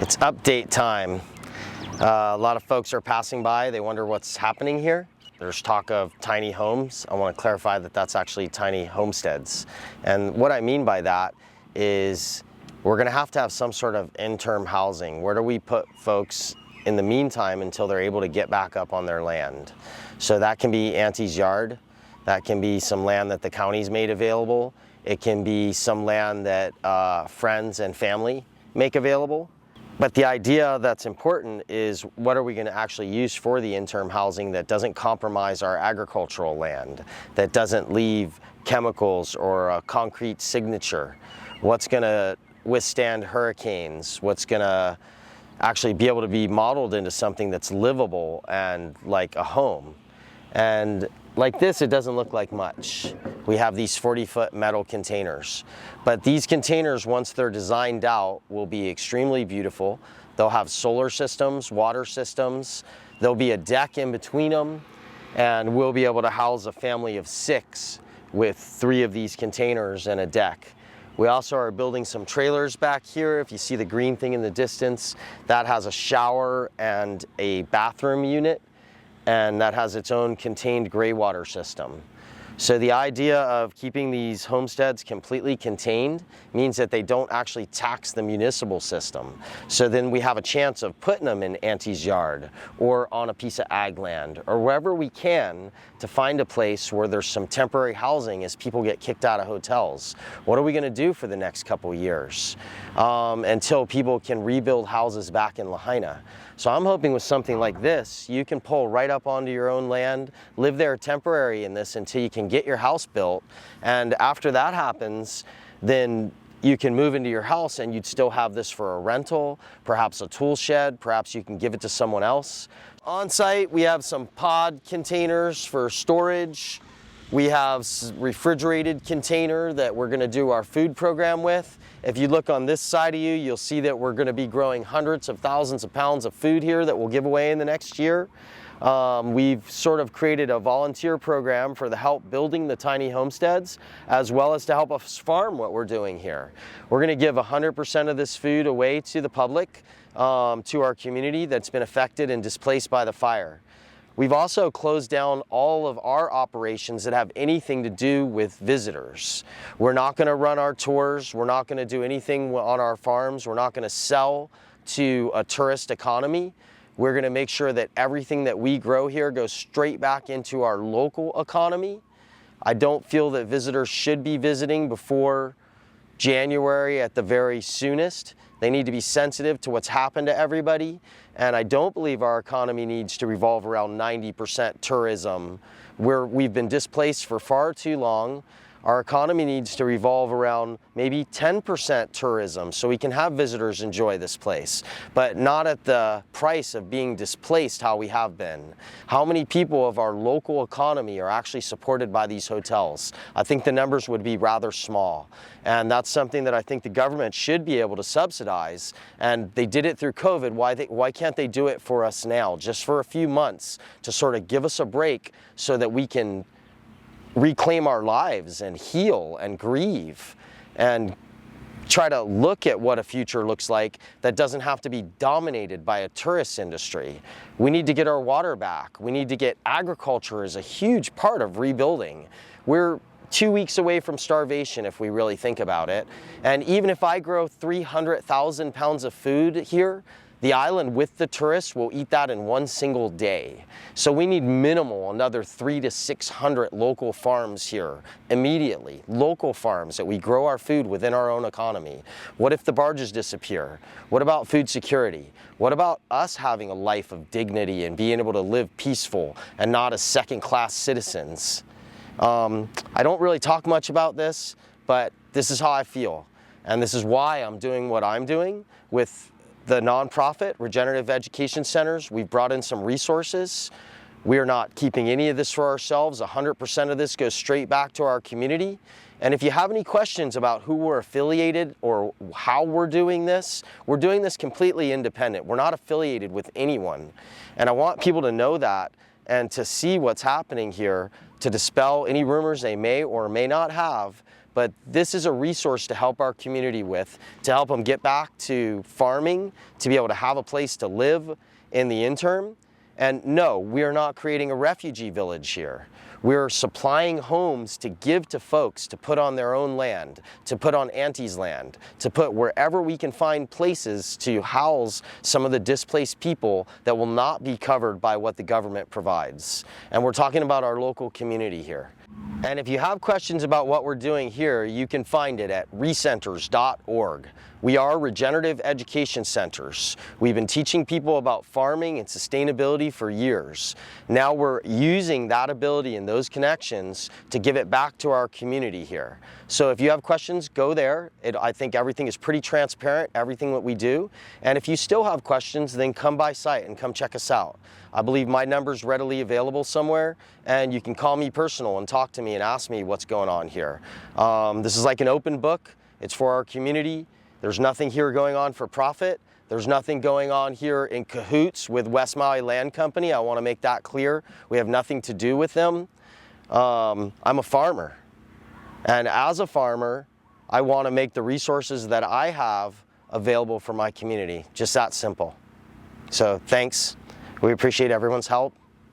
It's update time. A lot of folks are passing by. They wonder what's happening here. There's talk of tiny homes. I want to clarify that that's actually tiny homesteads. And what I mean by that is we're going to have some sort of interim housing. Where do we put folks in the meantime until they're able to get back up on their land? So that can be Auntie's yard. That can be some land that the county's made available. It can be some land that friends and family make available. But the idea that's important is what are we going to actually use for the interim housing that doesn't compromise our agricultural land, that doesn't leave chemicals or a concrete signature? What's going to withstand hurricanes? What's going to actually be able to be modeled into something that's livable and like a home? And like this, it doesn't look like much. We have these 40-foot metal containers. But these containers, once they're designed out, will be extremely beautiful. They'll have solar systems, water systems. There'll be a deck in between them. And we'll be able to house a family of 6 with 3 of these containers and a deck. We also are building some trailers back here. If you see the green thing in the distance, that has a shower and a bathroom unit. And that has its own contained gray water system. So the idea of keeping these homesteads completely contained means that they don't actually tax the municipal system. So then we have a chance of putting them in Auntie's yard or on a piece of ag land or wherever we can to find a place where there's some temporary housing as people get kicked out of hotels. What are we going to do for the next couple years until people can rebuild houses back in Lahaina? So I'm hoping with something like this, you can pull right up onto your own land, live there temporary in this until you can get your house built. And after that happens, then you can move into your house and you'd still have this for a rental, perhaps a tool shed, perhaps you can give it to someone else. On site, we have some pod containers for storage. We have refrigerated container that we're going to do our food program with. If you look on this side of you, you'll see that we're going to be growing hundreds of thousands of pounds of food here that we'll give away in the next year. We've sort of created a volunteer program for the help building the tiny homesteads, as well as to help us farm what we're doing here. We're going to give 100% of this food away to the public, to our community that's been affected and displaced by the fire. We've also closed down all of our operations that have anything to do with visitors. We're not going to run our tours. We're not going to do anything on our farms. We're not going to sell to a tourist economy. We're going to make sure that everything that we grow here goes straight back into our local economy. I don't feel that visitors should be visiting before January at the very soonest. They need to be sensitive to what's happened to everybody. And I don't believe our economy needs to revolve around 90% tourism, where we've been displaced for far too long. Our economy needs to revolve around maybe 10% tourism so we can have visitors enjoy this place, but not at the price of being displaced how we have been. How many people of our local economy are actually supported by these hotels? I think the numbers would be rather small. And that's something that I think the government should be able to subsidize. And they did it through COVID. Why can't they do it for us now, just for a few months, to sort of give us a break so that we can reclaim our lives and heal and grieve and try to look at what a future looks like that doesn't have to be dominated by a tourist industry. We need to get our water back. We need to get agriculture as a huge part of rebuilding. We're 2 weeks away from starvation if we really think about it. And even if I grow 300,000 pounds of food here, the island with the tourists will eat that in one single day. So we need minimal, another 300 to 600 local farms here immediately. Local farms that we grow our food within our own economy. What if the barges disappear? What about food security? What about us having a life of dignity and being able to live peaceful and not as second-class citizens? I don't really talk much about this, but this is how I feel. And this is why I'm doing what I'm doing with the nonprofit regenerative education centers. We've brought in some resources. We are not keeping any of this for ourselves. 100% of this goes straight back to our community. And if you have any questions about who we're affiliated or how we're doing this completely independent. We're not affiliated with anyone. And I want people to know that and to see what's happening here to dispel any rumors they may or may not have. but this is a resource to help our community with, to help them get back to farming, to be able to have a place to live in the interim. And no, we are not creating a refugee village here. We're supplying homes to give to folks to put on their own land, to put on Auntie's land, to put wherever we can find places to house some of the displaced people that will not be covered by what the government provides. And we're talking about our local community here. And if you have questions about what we're doing here, you can find it at recenters.org. We are regenerative education centers. We've been teaching people about farming and sustainability for years. Now we're using that ability and those connections to give it back to our community here. So if you have questions, go there. I think everything is pretty transparent, everything that we do. And if you still have questions, then come by site and come check us out. I believe my number's readily available somewhere, and you can call me personal and talk to me and ask me what's going on here. This is like an open book. It's for our community. There's nothing here going on for profit. There's nothing going on here in cahoots with West Maui Land Company. I want to make that clear. We have nothing to do with them. I'm a farmer. And as a farmer, I want to make the resources that I have available for my community. Just that simple. So thanks. We appreciate everyone's help.